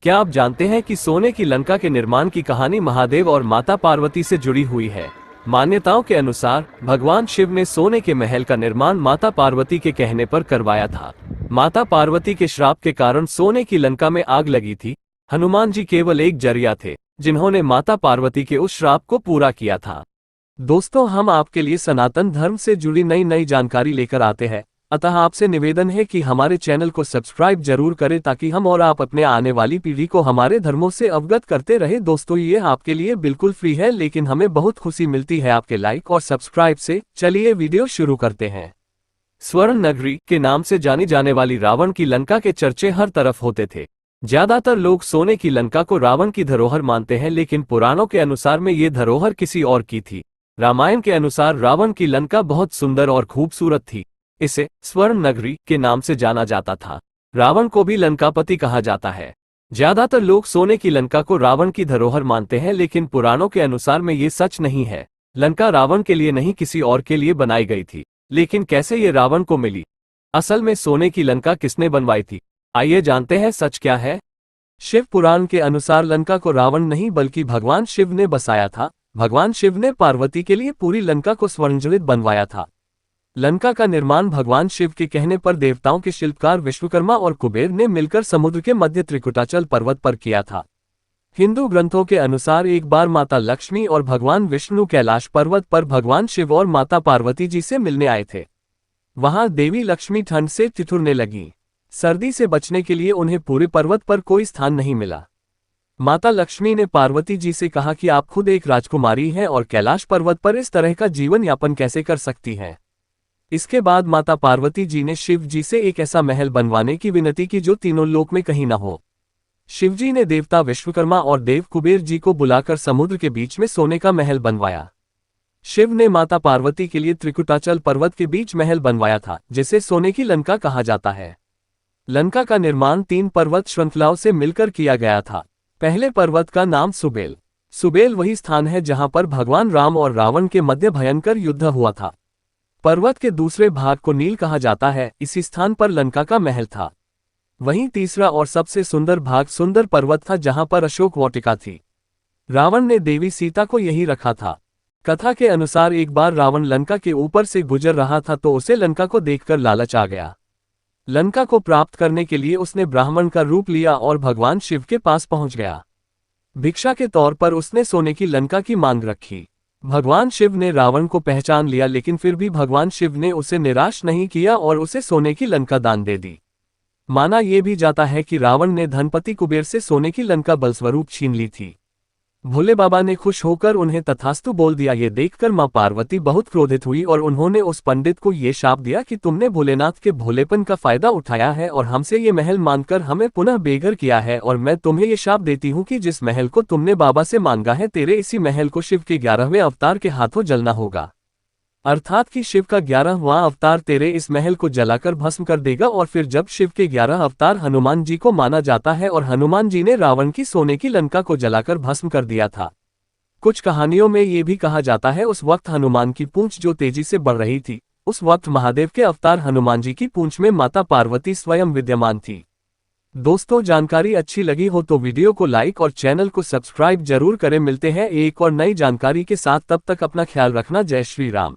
क्या आप जानते हैं कि सोने की लंका के निर्माण की कहानी महादेव और माता पार्वती से जुड़ी हुई है। मान्यताओं के अनुसार भगवान शिव ने सोने के महल का निर्माण माता पार्वती के कहने पर करवाया था। माता पार्वती के श्राप के कारण सोने की लंका में आग लगी थी। हनुमान जी केवल एक जरिया थे जिन्होंने माता पार्वती के उस श्राप को पूरा किया था। दोस्तों, हम आपके लिए सनातन धर्म से जुड़ी नई जानकारी लेकर आते हैं, अतः आपसे निवेदन है कि हमारे चैनल को सब्सक्राइब जरूर करें ताकि हम और आप अपने आने वाली पीढ़ी को हमारे धर्मों से अवगत करते रहे। दोस्तों, ये आपके लिए बिल्कुल फ्री है, लेकिन हमें बहुत खुशी मिलती है आपके लाइक और सब्सक्राइब से। चलिए वीडियो शुरू करते हैं। स्वर्ण नगरी के नाम से जानी जाने वाली रावण की लंका के चर्चे हर तरफ होते थे। ज्यादातर लोग सोने की लंका को रावण की धरोहर मानते हैं, लेकिन पुराणों के अनुसार में ये धरोहर किसी और की थी। रामायण के अनुसार रावण की लंका बहुत सुंदर और खूबसूरत थी। इसे स्वर्ण नगरी के नाम से जाना जाता था। रावण को भी लंकापति कहा जाता है। ज्यादातर लोग सोने की लंका को रावण की धरोहर मानते हैं, लेकिन पुराणों के अनुसार में ये सच नहीं है। लंका रावण के लिए नहीं, किसी और के लिए बनाई गई थी। लेकिन कैसे ये रावण को मिली? असल में सोने की लंका किसने बनवाई थी? आइए जानते हैं सच क्या है। शिव पुराण के अनुसार लंका को रावण नहीं बल्कि भगवान शिव ने बसाया था। भगवान शिव ने पार्वती के लिए पूरी लंका को स्वर्णजड़ित बनवाया था। लंका का निर्माण भगवान शिव के कहने पर देवताओं के शिल्पकार विश्वकर्मा और कुबेर ने मिलकर समुद्र के मध्य त्रिकुटाचल पर्वत पर किया था। हिंदू ग्रंथों के अनुसार एक बार माता लक्ष्मी और भगवान विष्णु कैलाश पर्वत पर भगवान शिव और माता पार्वती जी से मिलने आए थे। वहां देवी लक्ष्मी ठंड से ठिठुरने लगी। सर्दी से बचने के लिए उन्हें पूरे पर्वत पर कोई स्थान नहीं मिला। माता लक्ष्मी ने पार्वती जी से कहा कि आप खुद एक राजकुमारी हैं और कैलाश पर्वत पर इस तरह का जीवन यापन कैसे कर सकती हैं। इसके बाद माता पार्वती जी ने शिव जी से एक ऐसा महल बनवाने की विनती की जो तीनों लोक में कहीं न हो। शिवजी ने देवता विश्वकर्मा और देव कुबेर जी को बुलाकर समुद्र के बीच में सोने का महल बनवाया। शिव ने माता पार्वती के लिए त्रिकुटाचल पर्वत के बीच महल बनवाया था, जिसे सोने की लंका कहा जाता है। लंका का निर्माण 3 पर्वत श्रृंखलाओं से मिलकर किया गया था। पहले पर्वत का नाम सुबेल। सुबेल वही स्थान है जहां पर भगवान राम और रावण के मध्य भयंकर युद्ध हुआ था। पर्वत के दूसरे भाग को नील कहा जाता है। इसी स्थान पर लंका का महल था। वहीं तीसरा और सबसे सुंदर भाग सुंदर पर्वत था, जहां पर अशोक वाटिका थी। रावण ने देवी सीता को यही रखा था। कथा के अनुसार एक बार रावण लंका के ऊपर से गुजर रहा था तो उसे लंका को देखकर लालच आ गया। लंका को प्राप्त करने के लिए उसने ब्राह्मण का रूप लिया और भगवान शिव के पास पहुंच गया। भिक्षा के तौर पर उसने सोने की लंका की मांग रखी। भगवान शिव ने रावण को पहचान लिया, लेकिन फिर भी भगवान शिव ने उसे निराश नहीं किया और उसे सोने की लंका दान दे दी। माना यह भी जाता है कि रावण ने धनपति कुबेर से सोने की लंका बलस्वरूप छीन ली थी। भोले बाबा ने खुश होकर उन्हें तथास्तु बोल दिया। ये देखकर मां पार्वती बहुत क्रोधित हुई और उन्होंने उस पंडित को ये शाप दिया कि तुमने भोलेनाथ के भोलेपन का फायदा उठाया है और हमसे ये महल मांगकर हमें पुनः बेघर किया है, और मैं तुम्हें ये शाप देती हूँ कि जिस महल को तुमने बाबा से मांगा है, तेरे इसी महल को शिव के 11वें अवतार के हाथों जलना होगा। अर्थात कि शिव का 11वां अवतार तेरे इस महल को जलाकर भस्म कर देगा। और फिर जब शिव के 11 अवतार हनुमान जी को माना जाता है और हनुमान जी ने रावण की सोने की लंका को जलाकर भस्म कर दिया था। कुछ कहानियों में ये भी कहा जाता है उस वक्त हनुमान की पूंछ जो तेजी से बढ़ रही थी, उस वक्त महादेव के अवतार हनुमान जी की पूंछ में माता पार्वती स्वयं विद्यमान थी। दोस्तों, जानकारी अच्छी लगी हो तो वीडियो को लाइक और चैनल को सब्सक्राइब जरूर करें। मिलते हैं एक और नई जानकारी के साथ, तब तक अपना ख्याल रखना। जय श्री राम।